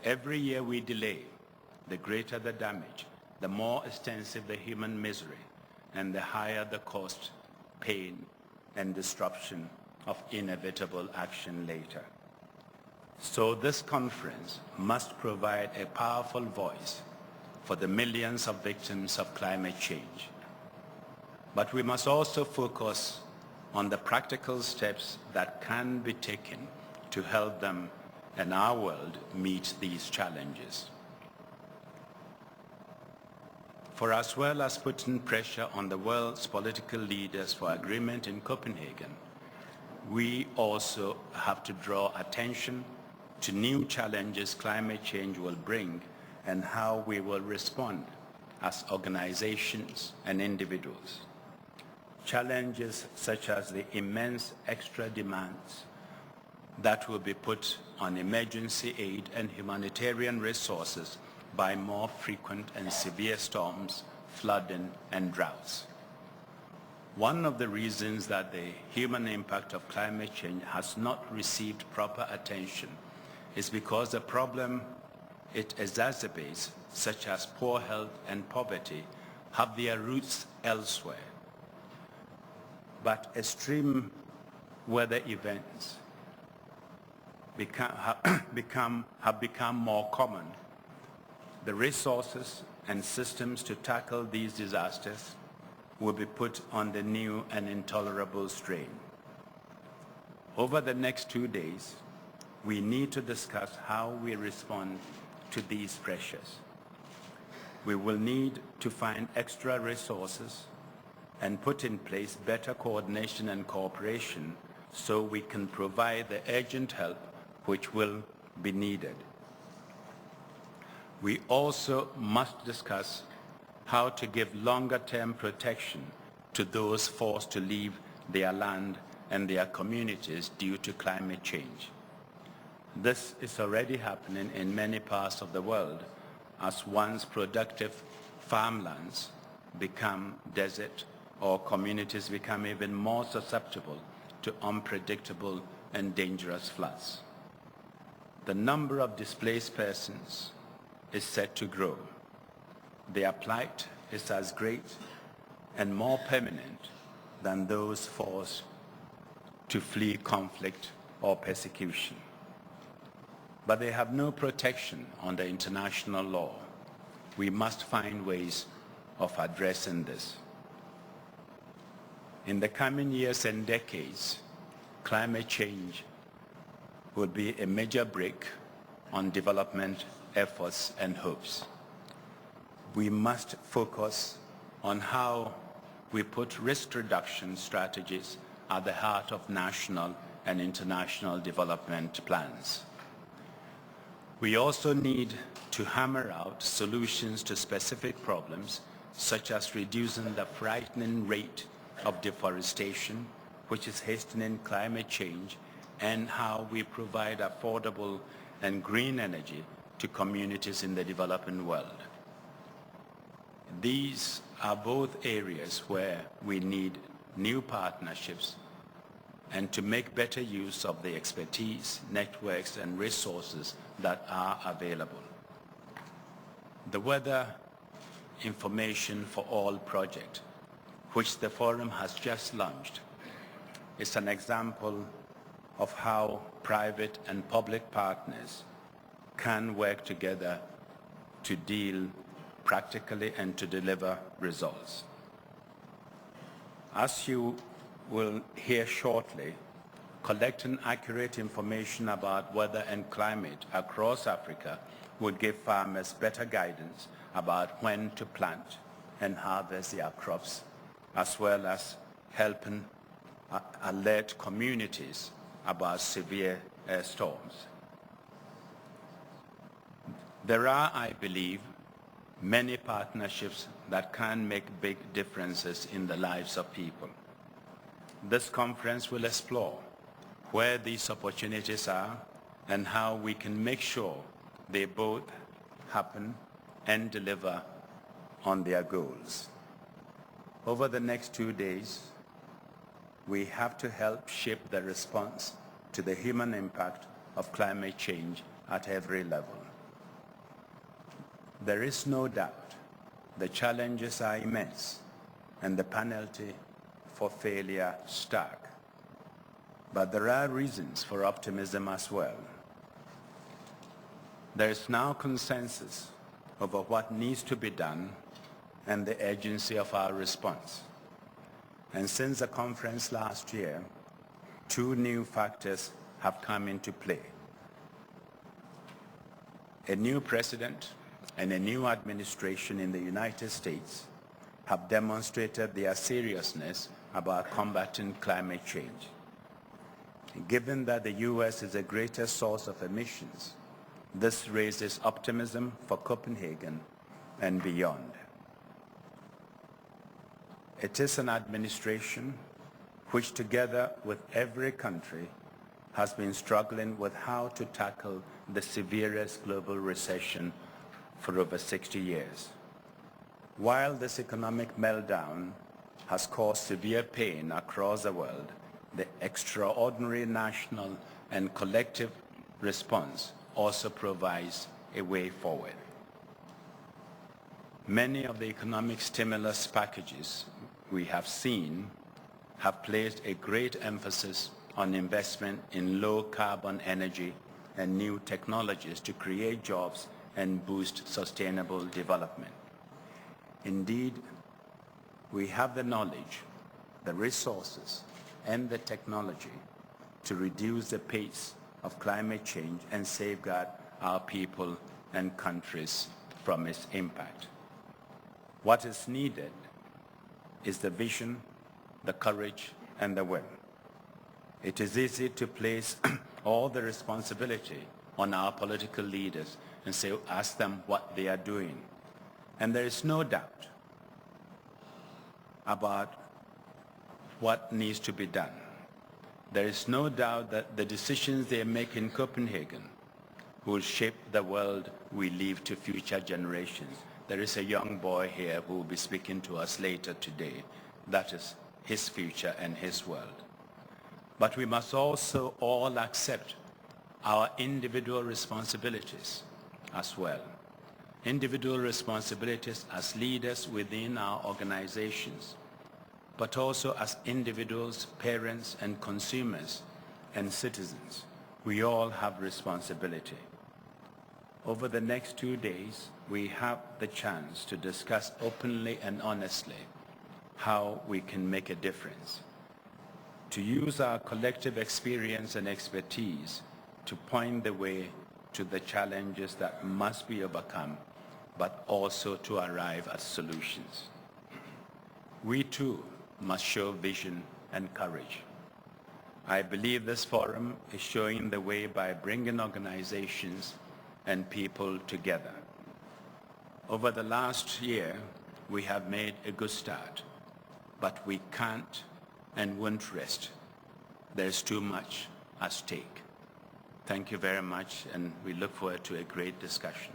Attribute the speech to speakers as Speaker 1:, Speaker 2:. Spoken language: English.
Speaker 1: Every year we delay, the greater the damage, the more extensive the human misery, and the higher the cost, pain, and disruption of inevitable action later. So this conference must provide a powerful voice for the millions of victims of climate change. But we must also focus on the practical steps that can be taken to help them and our world meet these challenges. For as well as putting pressure on the world's political leaders for agreement in Copenhagen, we also have to draw attention to new challenges climate change will bring and how we will respond as organizations and individuals. Challenges such as the immense extra demands that will be put on emergency aid and humanitarian resources by more frequent and severe storms, flooding, and droughts. One of the reasons that the human impact of climate change has not received proper attention is because the problem it exacerbates, such as poor health and poverty, have their roots elsewhere. But extreme weather events have become more common. The resources and systems to tackle these disasters will be put on the new and intolerable strain. Over the next 2 days, we need to discuss how we respond to these pressures. We will need to find extra resources and put in place better coordination and cooperation so we can provide the urgent help which will be needed. We also must discuss how to give longer-term protection to those forced to leave their land and their communities due to climate change. This is already happening in many parts of the world as once productive farmlands become desert or communities become even more susceptible to unpredictable and dangerous floods. The number of displaced persons is set to grow. Their plight is as great and more permanent than those forced to flee conflict or persecution. But they have no protection under international law. We must find ways of addressing this. In the coming years and decades, climate change will be a major brake on development efforts and hopes. We must focus on how we put risk reduction strategies at the heart of national and international development plans. We also need to hammer out solutions to specific problems, such as reducing the frightening rate of deforestation, which is hastening climate change, and how we provide affordable and green energy to communities in the developing world. These are both areas where we need new partnerships and to make better use of the expertise, networks, and resources that are available. The Weather Information for All project, which the Forum has just launched, is an example of how private and public partners can work together to deal practically and to deliver results. As you will hear shortly, collecting accurate information about weather and climate across Africa would give farmers better guidance about when to plant and harvest their crops, as well as helping alert communities about severe storms. There are, I believe, many partnerships that can make big differences in the lives of people. This conference will explore where these opportunities are and how we can make sure they both happen and deliver on their goals. Over the next 2 days, we have to help shape the response to the human impact of climate change at every level. There is no doubt the challenges are immense and the penalty for failure stark. But there are reasons for optimism as well. There is now consensus over what needs to be done and the urgency of our response. And since the conference last year, two new factors have come into play. A new president and a new administration in the United States have demonstrated their seriousness about combating climate change. Given that the U.S. is the greatest source of emissions, this raises optimism for Copenhagen and beyond. It is an administration which, together with every country, has been struggling with how to tackle the severest global recession for over 60 years. While this economic meltdown has caused severe pain across the world, the extraordinary national and collective response also provides a way forward. Many of the economic stimulus packages we have seen have placed a great emphasis on investment in low-carbon energy and new technologies to create jobs and boost sustainable development. Indeed, we have the knowledge, the resources, and the technology to reduce the pace of climate change and safeguard our people and countries from its impact. What is needed is the vision, the courage, and the will. It is easy to place all the responsibility on our political leaders and ask them what they are doing. And there is no doubt about what needs to be done. There is no doubt that the decisions they make in Copenhagen will shape the world we leave to future generations. There is a young boy here who will be speaking to us later today. That is his future and his world. But we must also all accept our individual responsibilities as well. Individual responsibilities as leaders within our organizations, but also as individuals, parents, and consumers and citizens. We all have responsibility. Over the next 2 days, we have the chance to discuss openly and honestly how we can make a difference, to use our collective experience and expertise to point the way to the challenges that must be overcome, but also to arrive at solutions. We too must show vision and courage. I believe this forum is showing the way by bringing organizations and people together. Over the last year, we have made a good start, but we can't and won't rest. There's too much at stake. Thank you very much, and we look forward to a great discussion.